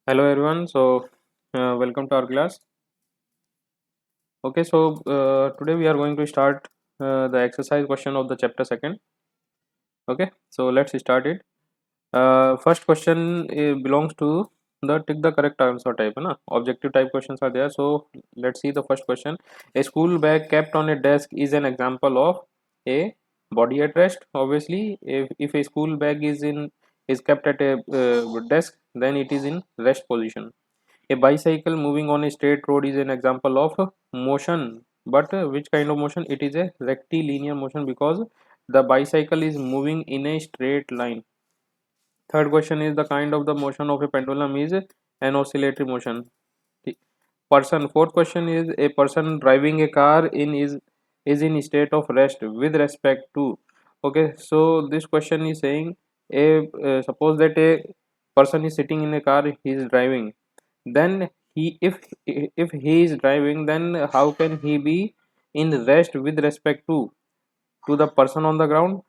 Hello everyone. Welcome to our class. Okay, today we are going to start the exercise question of the chapter second. Okay, so let's start it. First question belongs to the tick the correct answer type. है ना? Objective type questions are there. So let's see the first question. A school bag kept on a desk is an example of a body at rest. Obviously, if a school bag is kept at a desk, then it is in rest position. A bicycle moving on a straight road is an example of motion. But which kind of motion? It is a rectilinear motion because the bicycle is moving in a straight line. Third question is the kind of the motion of a pendulum is an oscillatory motion. The person. Fourth question is a person driving a car is in state of rest with respect to. Okay, so this question is saying a suppose that a person is sitting in a car, he is driving, then if he is driving, then how can he be in rest with respect to the person on the ground?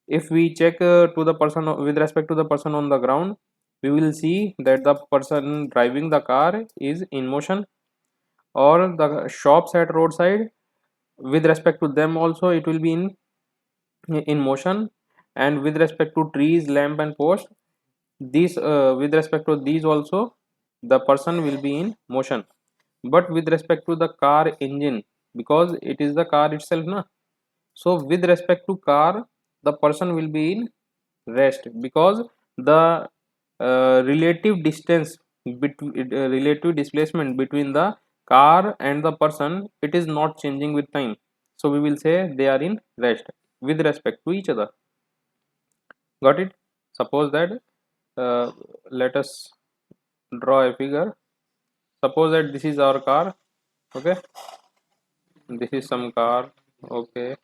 If we check to the person with respect to the person on the ground, we will see that the person driving the car is in motion, or the shops at roadside, with respect to them also it will be in motion, and with respect to trees, lamp and post, these with respect to these also the person will be in motion. But with respect to the car engine, because it is the car itself na, so with respect to car the person will be in rest because the relative distance between relative displacement between the car and the person, it is not changing with time, so we will say they are in rest with respect to each other. Got it? Suppose that let us draw a figure. Suppose that this is our car. Okay, this is some car. Okay,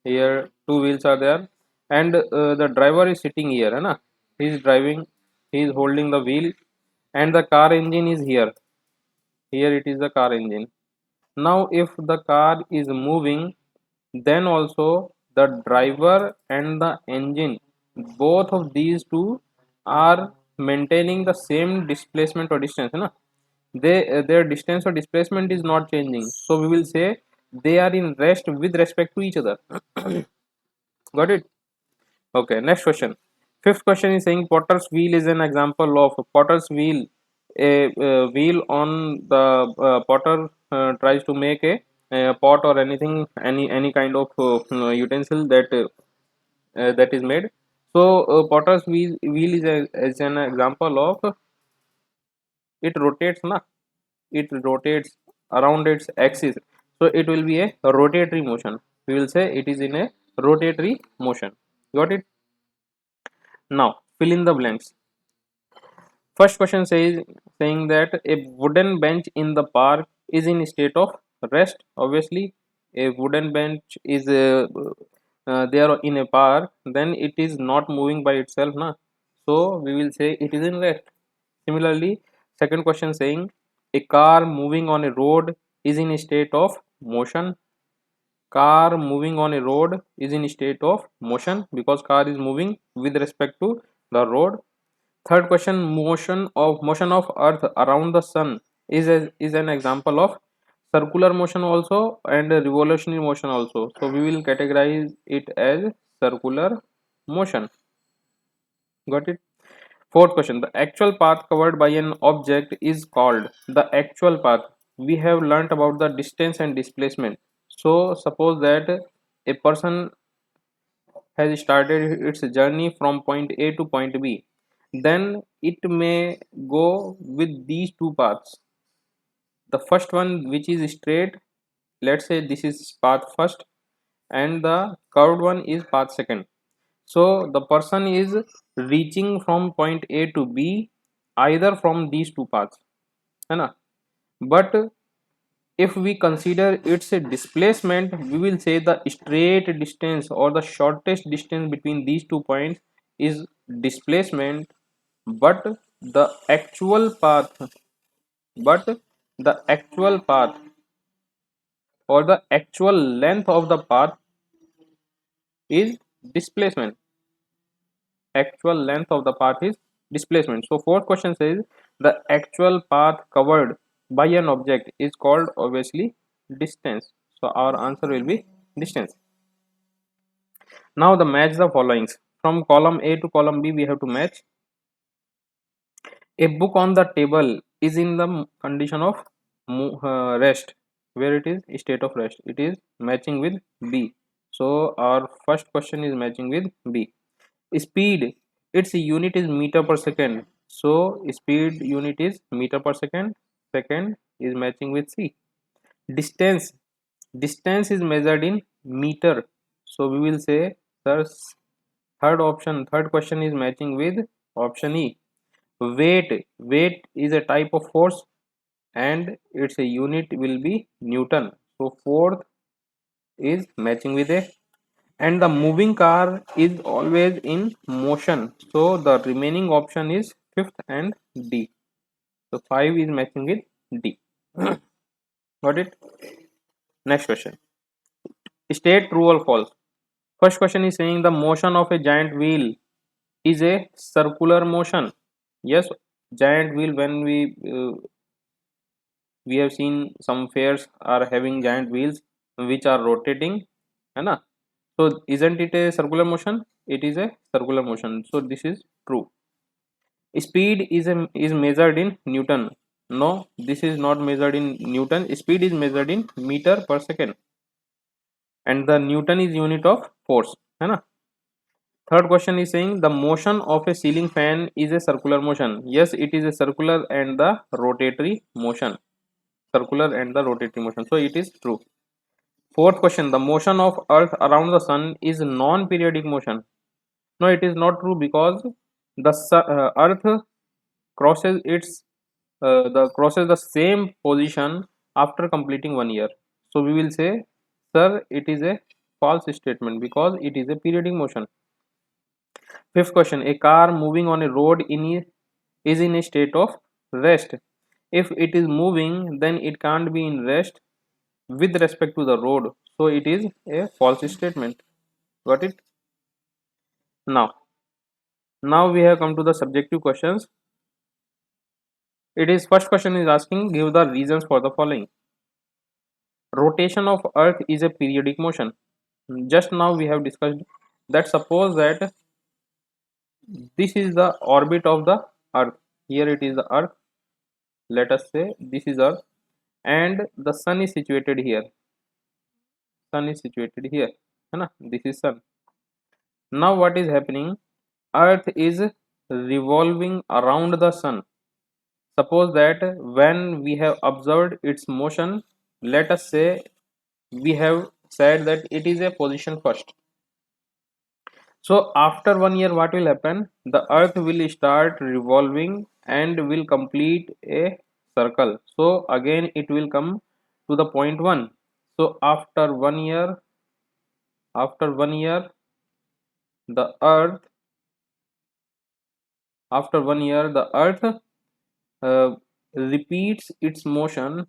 here two wheels are there, and the driver is sitting here, है ना? He is driving, he is holding the wheel, and the car engine is here. Here it is the car engine. Now if the car is moving, then also the driver and the engine, both of these two are maintaining the same displacement or distance, है ना? Their distance or displacement is not changing, so we will say they are in rest with respect to each other. Got it? Okay, next question. Fifth question is saying potter's wheel is an example of potter's wheel. A wheel on the potter tries to make a pot or anything, any kind of utensil that is made. So potter's wheel is an example of it rotates, na? It rotates around its axis, so it will be a rotatory motion. We will say it is in a rotatory motion. Got it? Now fill in the blanks. First question says saying that a wooden bench in the park is in state of rest. Obviously, a wooden bench is there in a park, then it is not moving by itself, na? So we will say it is in rest. Similarly, second question saying a car moving on a road is in a state of motion. Car moving on a road is in a state of motion because car is moving with respect to the road. Third question, motion of earth around the sun is an example of circular motion also and revolutionary motion also, so we will categorize it as circular motion. Got it? Fourth question, the actual path covered by an object is called the actual path. We have learnt about the distance and displacement. So suppose that a person has started its journey from point A to point B, then it may go with these two paths. The first one, which is straight, let's say this is path first, and the curved one is path second. So the person is reaching from point A to B either from these two paths, है ना? But if we consider its a displacement, we will say the straight distance or the shortest distance between these 2 points is displacement, but the actual path but the actual path or the actual length of the path is displacement. Actual length of the path is displacement. So fourth question says the actual path covered by an object is called obviously distance. So our answer will be distance. Now the match the followings. From column A to column B we have to match. A book on the table is in the condition of rest, where it is state of rest. It is matching with B. So our first question is matching with B. Speed, its unit is meter per second. So speed unit is meter per second. Second is matching with C. Distance, distance is measured in meter. So we will say sir, third question is matching with option E. Weight is a type of force and its a unit will be Newton. So fourth is matching with A. And the moving car is always in motion. So the remaining option is fifth and D. So 5 is matching with D. Got it? Next question. State true or false. First question is saying the motion of a giant wheel is a circular motion. Yes, giant wheel, when we have seen some fairs are having giant wheels which are rotating, है ना? So isn't it a circular motion? It is a circular motion. So this is true. Speed is measured in Newton. No, this is not measured in Newton. Speed is measured in meter per second, and the Newton is unit of force, है ना? Third question is saying the motion of a ceiling fan is a circular motion. Yes, it is a circular and the rotatory motion. Circular and the rotatory motion. So it is true. Fourth question, the motion of Earth around the Sun is non-periodic motion. No, it is not true because the Earth crosses crosses the same position after completing 1 year. So we will say, sir, it is a false statement because it is a periodic motion. Fifth question, a car moving on a road is in a state of rest. If it is moving, then it can't be in rest with respect to the road. So it is a false statement. Got it? Now we have come to the subjective questions. It is first question is asking give the reasons for the following. Rotation of earth is a periodic motion. Just now we have discussed that suppose that this is the orbit of the earth. Here it is the earth. Let us say this is earth and the sun is situated here. Sun is situated here. This is sun. Now what is happening? Earth is revolving around the sun. Suppose that when we have observed its motion, let us say we have said that it is a position first. So after 1 year what will happen? The earth will start revolving and will complete a circle. So again it will come to the point 1. So after 1 year, the earth after 1 year the earth repeats its motion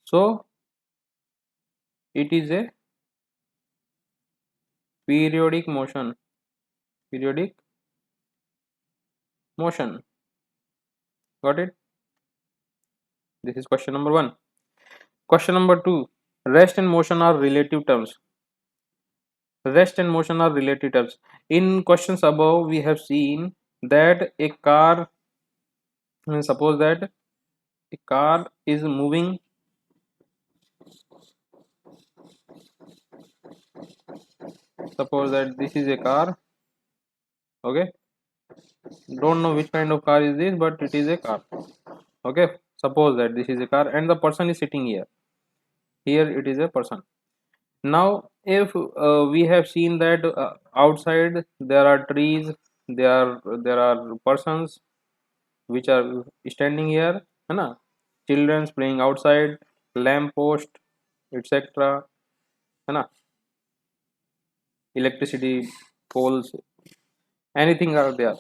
so it is a periodic motion. Got it? This is question number 1. Question number 2, rest and motion are relative terms. In questions above we have seen that a car, suppose that a car is moving. Suppose that this is a car. Okay, don't know which kind of car is this, but it is a car. Okay, suppose that this is a car and the person is sitting here. It is a person. Now if we have seen that outside there are trees, there are persons which are standing here, है children's playing outside, lamp post, etc. है electricity poles, anything are there.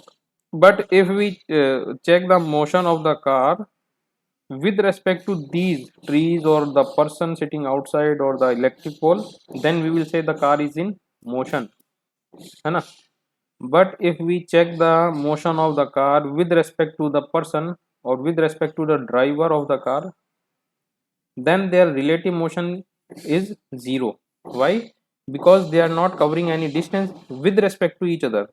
But if we check the motion of the car, with respect to these trees or the person sitting outside or the electric pole, then we will say the car is in motion, है ना. But if we check the motion of the car with respect to the person or with respect to the driver of the car, then their relative motion is zero. Why? Because they are not covering any distance with respect to each other.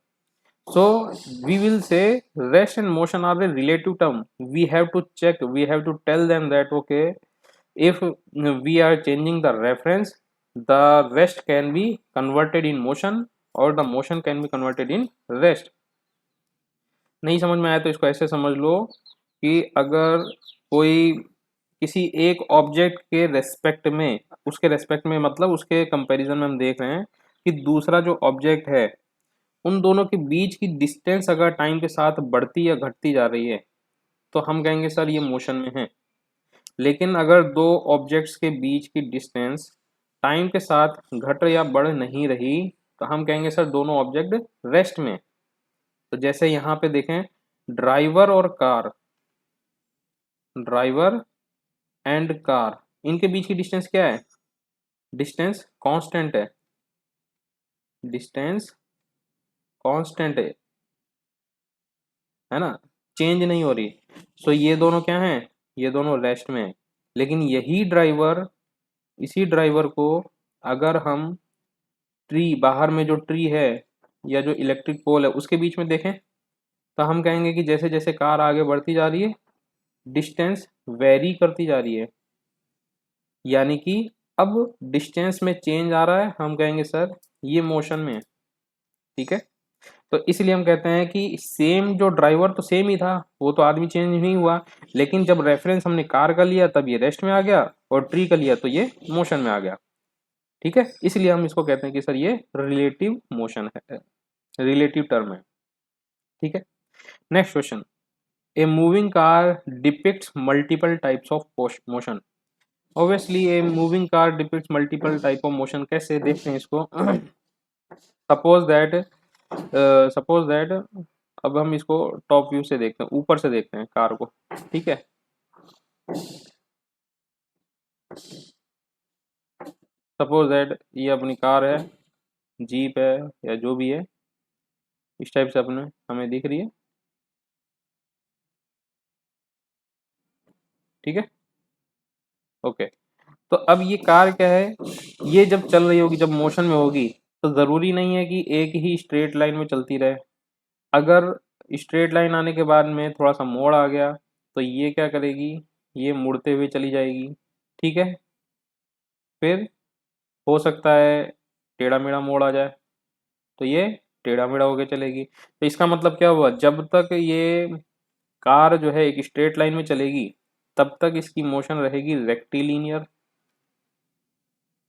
So we will say rest and motion are a relative term. We have to check, we have to tell them that okay, if we are changing the reference, the rest can be converted in motion or the motion can be converted in rest. नहीं समझ में आया तो इसको ऐसे समझ लो कि अगर कोई किसी एक ऑब्जेक्ट के रेस्पेक्ट में, उसके रेस्पेक्ट में मतलब उसके कंपैरिजन में हम देख रहे हैं कि दूसरा जो ऑब्जेक्ट है उन दोनों के बीच की डिस्टेंस अगर टाइम के साथ बढ़ती या घटती जा रही है तो हम कहेंगे सर ये मोशन में है. लेकिन अगर दो ऑब्जेक्ट्स के बीच की डिस्टेंस टाइम के साथ घट या बढ़ नहीं रही तो हम कहेंगे सर दोनों ऑब्जेक्ट रेस्ट में. तो जैसे यहाँ पे देखें, ड्राइवर और कार, ड्राइवर एंड कार, इनके बीच की डिस्टेंस क्या है? डिस्टेंस कांस्टेंट है, डिस्टेंस कांस्टेंट है ना, चेंज नहीं हो रही. सो ये दोनों क्या हैं? ये दोनों रेस्ट में है. लेकिन यही ड्राइवर, इसी ड्राइवर को अगर हम ट्री, बाहर में जो ट्री है या जो इलेक्ट्रिक पोल है उसके बीच में देखें तो हम कहेंगे कि जैसे जैसे कार आगे बढ़ती जा रही है डिस्टेंस वेरी करती जा रही है, यानी कि अब डिस्टेंस में चेंज आ रहा है, हम कहेंगे सर ये मोशन में है. ठीक है. तो इसलिए हम कहते हैं कि सेम जो ड्राइवर तो सेम ही था, वो तो आदमी चेंज नहीं हुआ, लेकिन जब रेफरेंस हमने कार का लिया तब ये रेस्ट में आ गया और ट्री का लिया तो ये मोशन में आ गया. ठीक है. इसलिए हम इसको कहते हैं कि सर ये रिलेटिव मोशन है, रिलेटिव टर्म है. ठीक है. Next question, A moving car depicts multiple types of motion. Obviously A moving car depicts multiple type of motion. कैसे देखते हैं इसको? सपोज दैट अब हम इसको टॉप व्यू से देखते हैं, ऊपर से देखते हैं कार को. ठीक है. सपोज दैट ये अपनी कार है, जीप है या जो भी है, इस टाइप से अपने हमें दिख रही है. ठीक है. ओके. तो अब ये कार क्या है, ये जब चल रही होगी, जब मोशन में होगी, तो ज़रूरी नहीं है कि एक ही स्ट्रेट लाइन में चलती रहे. अगर स्ट्रेट लाइन आने के बाद में थोड़ा सा मोड़ आ गया तो ये क्या करेगी, ये मुड़ते हुए चली जाएगी. ठीक है. फिर हो सकता है टेढ़ा मेढ़ा मोड़ आ जाए तो ये टेढ़ा मेढ़ा होके चलेगी. तो इसका मतलब क्या हुआ, जब तक ये कार जो है एक स्ट्रेट लाइन में चलेगी तब तक इसकी मोशन रहेगी रेक्टिलिनियर.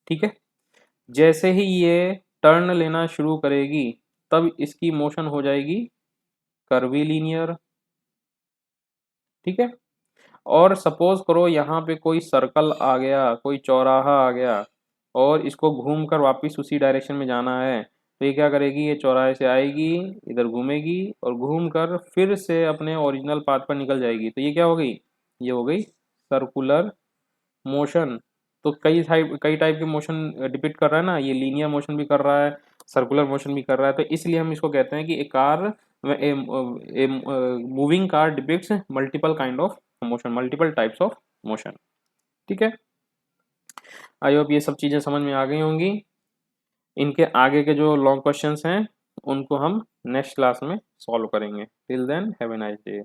ठीक है. जैसे ही ये टर्न लेना शुरू करेगी तब इसकी मोशन हो जाएगी कर्वीलिनियर. ठीक है. और सपोज करो यहाँ पे कोई सर्कल आ गया, कोई चौराहा आ गया और इसको घूमकर वापस उसी डायरेक्शन में जाना है तो ये क्या करेगी, ये चौराहे से आएगी, इधर घूमेगी और घूमकर फिर से अपने ओरिजिनल पाथ पर निकल जाएगी. तो ये क्या हो गई, ये हो गई सर्कुलर मोशन. तो कई टाइप के मोशन डिपिक्ट कर रहा है ना, ये लीनियर मोशन भी कर रहा है, सर्कुलर मोशन भी कर रहा है. तो इसलिए हम इसको कहते हैं कि a car, a moving car depicts multiple kind of motion, multiple types of motion. ठीक है. आई होप ये सब चीज़ें समझ में आ गई होंगी. इनके आगे के जो लॉन्ग क्वेश्चंस हैं उनको हम नेक्स्ट क्लास में सॉल्व करेंगे. Till then have a nice day.